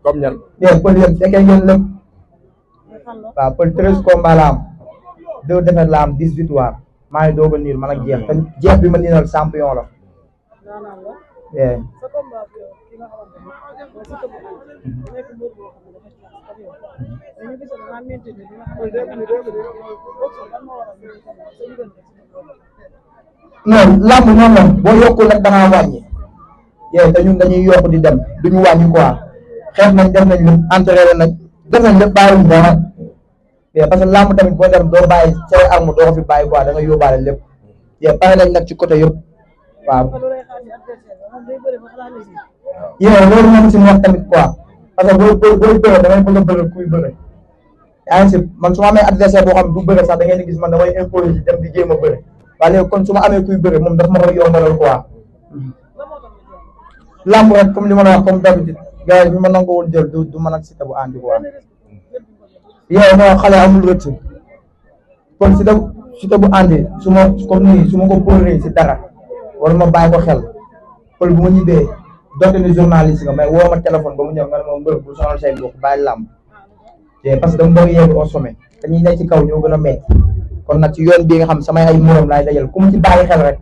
comme ñan. mais pël yéen fekkee ngeen lépp waaw pël 13 combats la am 2 défaites la am 10 victoires maa ngi doog a niir man ak jeex te jeex bi ma niinal champion la. non làmb noonu la boo yokkul nag dangaa wàññi te ñun dañuy yokk di dem duñu wàññi quoi xeex nañ def nañ lépp entraîné nañ def nañ lépp bàyyiwuñ dara parce que làmb tamit boo dem doo bàyyi say arme doo ko fi bàyyi quoi da nga yóbbaale lépp pare nañ nag ci côté yëpp waaw. loolu moom si wax tamit quoi parce que booy bëre damay bëgg a bëre kuy bëre yaa ngi si man su ma amee adversaire boo xam ne du bëre sax da ngeen di gis man damay imposer di dem di jéem a bëre waaye léegi kon su ma amee kuy bëre moom daf ma koy yombalal quoi. làmb rek comme li ma la wax comme d'habitude gars yi bi ma nangoo woon jël du mën ak Siteu bu àndi quoi moo xale amul rëcc kon Siteu bu àndi su ma comme nii su ma ko póoree si dara wala ma bàyyi ko xel pël bu ma ñibbee donte ni journaliste nga mais woo ma téléphone ba mu ñëw nga ne ma mbër bu sonal say bokk bàyyi làmb parce que dama bëgg yegg au sommet dañuy nekk ci kaw ñoo gën a metti kon nag ci yoon bii nga xam samay ay morom laay dajal ku mu ci bàyyi xel rek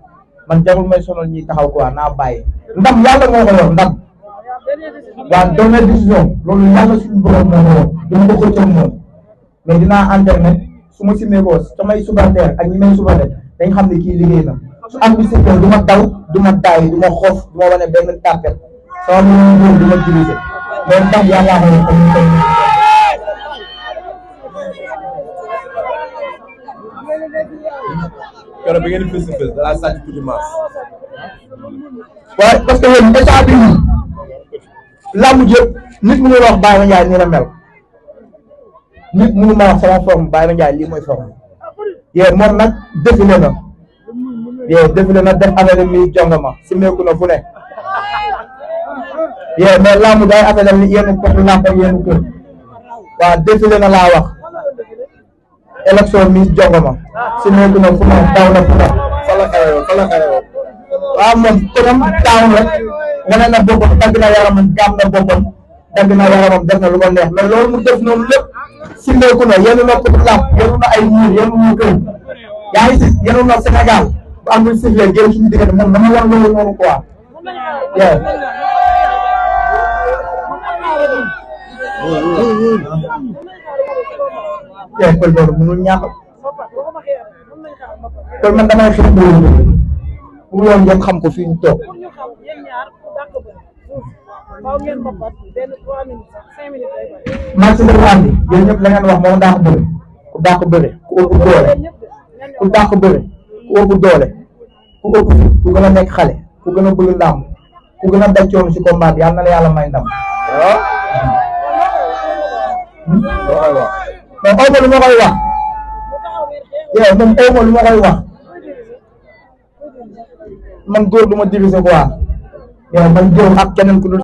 man jarul may sonal ñuy taxaw quoi naa bàyyi ndam yàlla moo ko yor ndam waaw dernière décision loolu yàlla suñu borom moo ko yor dama ko xëccal moom mais dinaa internet su ma simee ko samay subalterne ak ñi may subalterne dañ xam ne kii liggéey na su am bi secteur du ma daw du ma daay du ma xoof du ma wane benn tàppet sama moom du ma dirigé mais ndam yàllaa ko yor comme ni keroog bi ngeen di fës da laa sàcc tuuti maas. waaye parce que yéen état bi làmb jëpp nit mu ngi wax Baye Mandiaye nii la mel nit mënu ma wax sama forme Baye Mandiaye lii mooy forme moom nag défilé na défilé na def affaire mi jongama si meeku na fu ne mais làmb day affaire ni yenn côté làmb ak yenn kër waaw défilé na laa wax élection mi jongama si meeku na fu ne daw na fu ne fa la xewee waaw moom konam taaw rek wane na boppam dagg na yaramam gaam na boppam dagg na yaramam def na lu ko neex mais loolu mu def noonu lépp simmeeku na yenu na pour làmb yenu na ay muur yenu na kër yaa ngi si yenu na Sénégal bu amul sifflé génn suñu diggante moom dama war loolu noonu quoi pël boobu mënul ñàkk pël man damay xeex pour yoon ngeen xam ko fii ñu toog match de andi yéen ñëpp la ngeen wax moom dàq bëre ku ëpp doole ku dàq bëre ku ëpp doole ku ëpp ku gën a nekk xale ku gën a bëgg ndam ku gën a daj coono si combat bi yal na la yàlla may ndam mais aw ma lu ma koy wax moom aw ma lu ma koy wax man góor du ma diriger quoi man góor ak keneen ku dul